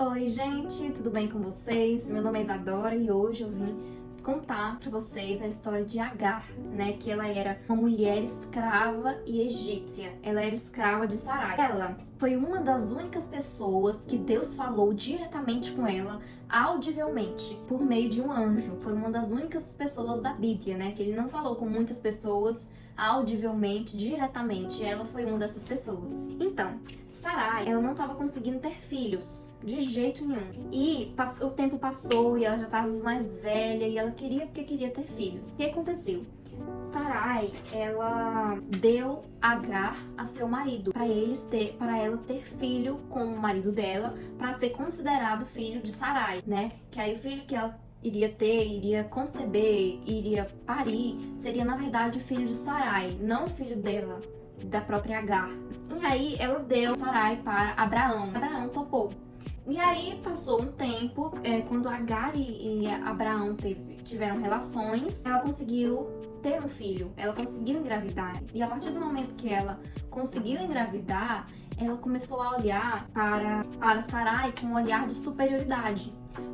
Oi, gente, tudo bem com vocês? Meu nome é Isadora e hoje eu vim contar pra vocês a história de Agar, né? Que ela era uma mulher escrava e egípcia. Ela era escrava de Sarai. Ela foi uma das únicas pessoas que Deus falou diretamente com ela, audivelmente, por meio de um anjo. Foi uma das únicas pessoas da Bíblia, né? Que ele não falou com muitas pessoas audivelmente, diretamente. Ela foi uma dessas pessoas. Então, Sarai, ela não estava conseguindo ter filhos. De jeito nenhum. E o tempo passou e ela já estava mais velha e ela queria ter filhos. O que aconteceu? Sarai, ela deu Agar a seu marido para ela ter filho com o marido dela, para ser considerado filho de Sarai, né? Que aí o filho que ela iria ter, iria conceber, iria parir, seria na verdade o filho de Sarai, não o filho dela, da própria Agar. E aí ela deu Sarai para Abraão. Abraão topou. E aí passou um tempo, quando Agar e Abraão tiveram relações, ela conseguiu ter um filho, ela conseguiu engravidar. E a partir do momento que ela conseguiu engravidar, ela começou a olhar para Sarai com um olhar de superioridade,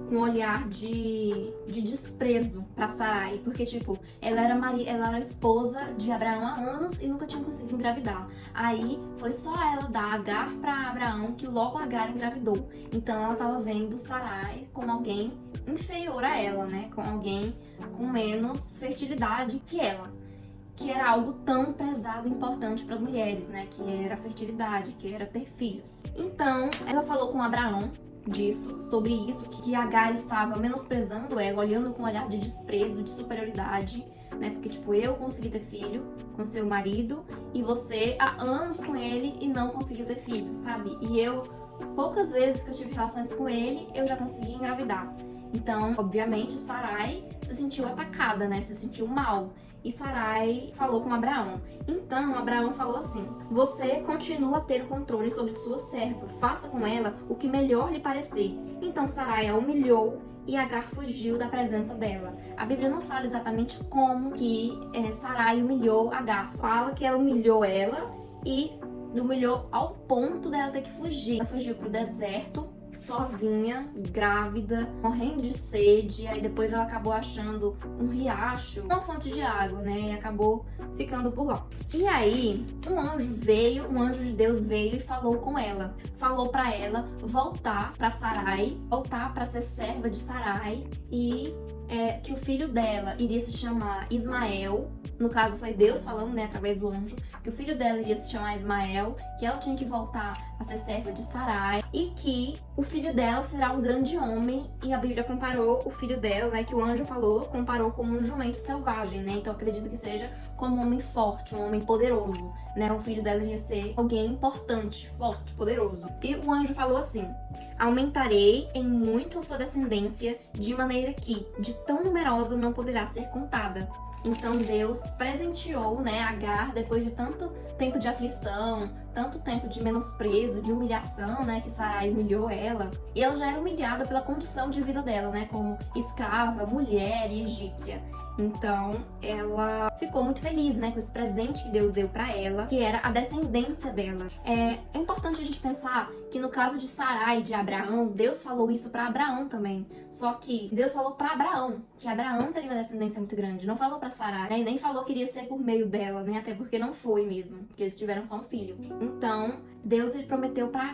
com um olhar de desprezo para Sarai, porque tipo, ela era esposa de Abraão há anos e nunca tinha conseguido engravidar. Aí foi só ela dar Agar para Abraão que logo Agar engravidou. Então ela estava vendo Sarai como alguém inferior a ela, né? Com alguém com menos fertilidade que ela. Que era algo tão prezado e importante para as mulheres, né? Que era a fertilidade, que era ter filhos. Então, ela falou com Abraão sobre isso, que Agar estava menosprezando ela, olhando com um olhar de desprezo, de superioridade, né? Porque, tipo, eu consegui ter filho com seu marido e você há anos com ele e não conseguiu ter filho, sabe? E poucas vezes que eu tive relações com ele, eu já consegui engravidar. Então, obviamente, Sarai se sentiu atacada, né? Se sentiu mal. E Sarai falou com Abraão. Então, Abraão falou assim: você continua a ter o controle sobre sua serva. Faça com ela o que melhor lhe parecer. Então, Sarai a humilhou e Agar fugiu da presença dela. A Bíblia não fala exatamente como que Sarai humilhou Agar. Fala que ela humilhou ela e humilhou ao ponto dela ter que fugir. Ela fugiu pro deserto, sozinha, grávida, morrendo de sede. Aí depois ela acabou achando um riacho, uma fonte de água, né? E acabou ficando por lá. E aí, um anjo de Deus veio e falou com ela. Falou pra ela voltar pra Sarai, voltar pra ser serva de Sarai e que o filho dela iria se chamar Ismael. No caso foi Deus falando, né, através do anjo, que o filho dela iria se chamar Ismael, que ela tinha que voltar a ser serva de Sarai e que o filho dela será um grande homem. E a Bíblia comparou o filho dela, né, que o anjo falou, comparou como um jumento selvagem, né? Então acredito que seja como um homem forte, um homem poderoso, né? O filho dela ia ser alguém importante, forte, poderoso. E o anjo falou assim: aumentarei em muito a sua descendência, de maneira que de tão numerosa não poderá ser contada. Então Deus presenteou, né, Agar, depois de tanto tempo de aflição, tanto tempo de menosprezo, de humilhação, né, que Sarai humilhou ela. E ela já era humilhada pela condição de vida dela, né, como escrava, mulher e egípcia. Então, ela ficou muito feliz, né, com esse presente que Deus deu pra ela, que era a descendência dela. É importante a gente pensar que no caso de Sarai e de Abraão, Deus falou isso pra Abraão também. Só que Deus falou pra Abraão, que Abraão teria uma descendência muito grande. Não falou pra Sarai, né, e nem falou que iria ser por meio dela, né, até porque não foi mesmo, porque eles tiveram só um filho. Então, Deus ele prometeu pra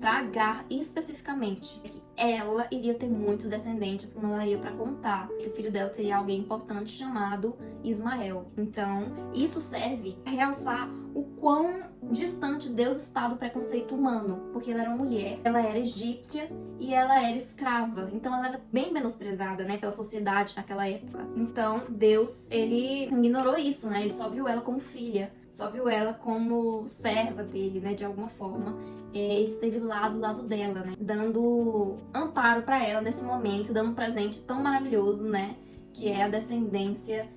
Agar especificamente, que ela iria ter muitos descendentes que não daria para contar, que o filho dela seria alguém importante chamado Ismael. Então, isso serve para realçar o quão distante Deus está do preconceito humano, porque ela era uma mulher, ela era egípcia e ela era escrava, então ela era bem menosprezada, né, pela sociedade naquela época. Então, Deus, ele ignorou isso, né, ele só viu ela como filha, só viu ela como serva dele, né, de alguma forma. Ele esteve lá do lado dela, né, dando amparo para ela nesse momento, dando um presente tão maravilhoso, né, que é a descendência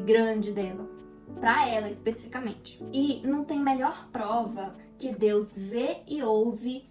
grande dela, para ela especificamente. E não tem melhor prova que Deus vê e ouve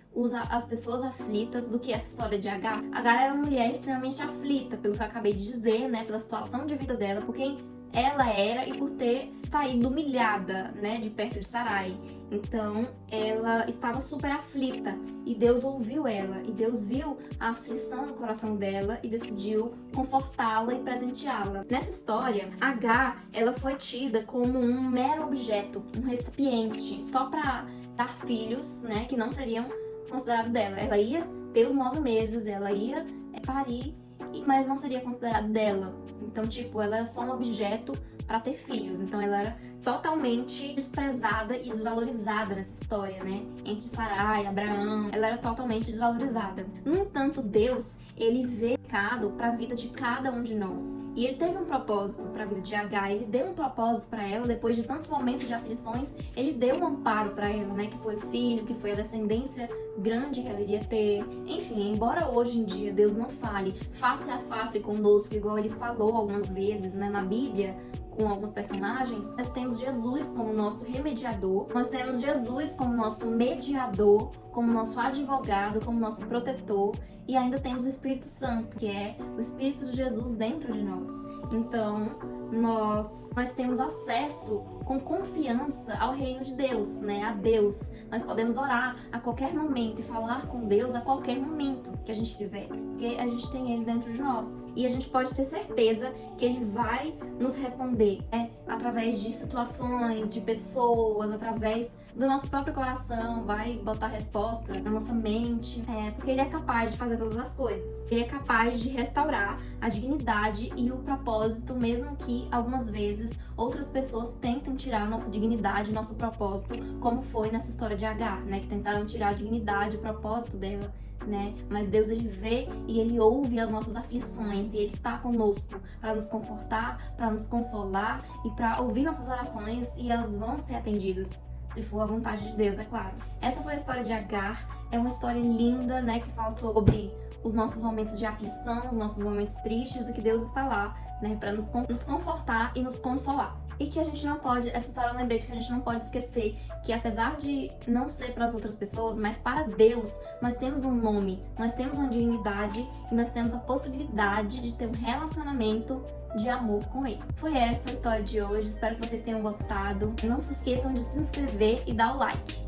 as pessoas aflitas do que essa história de Agar. Agar era uma mulher extremamente aflita, pelo que eu acabei de dizer, né, pela situação de vida dela, porque ela era e por ter saído humilhada, né, de perto de Sarai. Então, ela estava super aflita e Deus ouviu ela e Deus viu a aflição no coração dela e decidiu confortá-la e presenteá-la. Nessa história, Agar, ela foi tida como um mero objeto, um recipiente, só para dar filhos, né, que não seriam considerados dela. Ela ia ter os 9 meses, ela ia parir, mas não seria considerado dela. Então, tipo, ela era só um objeto para ter filhos. Então, ela era totalmente desprezada e desvalorizada nessa história, né? Entre Sarai e Abraão, ela era totalmente desvalorizada. No entanto, Deus, ele vê para a vida de cada um de nós. E ele teve um propósito para a vida de Agar, ele deu um propósito para ela, depois de tantos momentos de aflições, ele deu um amparo para ela, né? Que foi o filho, que foi a descendência grande que ela iria ter. Enfim, embora hoje em dia Deus não fale face a face conosco, igual ele falou algumas vezes, né, na Bíblia, com alguns personagens, nós temos Jesus como nosso remediador, nós temos Jesus como nosso mediador, como nosso advogado, como nosso protetor, e ainda temos o Espírito Santo, que é o Espírito de Jesus dentro de nós. Então, nós temos acesso com confiança ao reino de Deus, né? A Deus. Nós podemos orar a qualquer momento e falar com Deus a qualquer momento que a gente quiser, porque a gente tem Ele dentro de nós. E a gente pode ter certeza que Ele vai nos responder, através de situações, de pessoas, através do nosso próprio coração, vai botar resposta na nossa mente, porque Ele é capaz de fazer todas as coisas. Ele é capaz de restaurar a dignidade e o propósito, mesmo que algumas vezes outras pessoas tentem tirar a nossa dignidade, nosso propósito, como foi nessa história de Agar, né, que tentaram tirar a dignidade, o propósito dela, né? Mas Deus, ele vê e ele ouve as nossas aflições e ele está conosco para nos confortar, para nos consolar e para ouvir nossas orações, e elas vão ser atendidas, se for a vontade de Deus, é claro. Essa foi a história de Agar. É uma história linda, né, que fala sobre os nossos momentos de aflição, os nossos momentos tristes, e que Deus está lá, né, para nos confortar e nos consolar. E que a gente não pode, essa história eu lembrei de que a gente não pode esquecer que, apesar de não ser para as outras pessoas, mas para Deus, nós temos um nome, nós temos uma dignidade e nós temos a possibilidade de ter um relacionamento de amor com Ele. Foi essa a história de hoje, espero que vocês tenham gostado. Não se esqueçam de se inscrever e dar o like.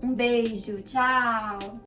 Um beijo, tchau!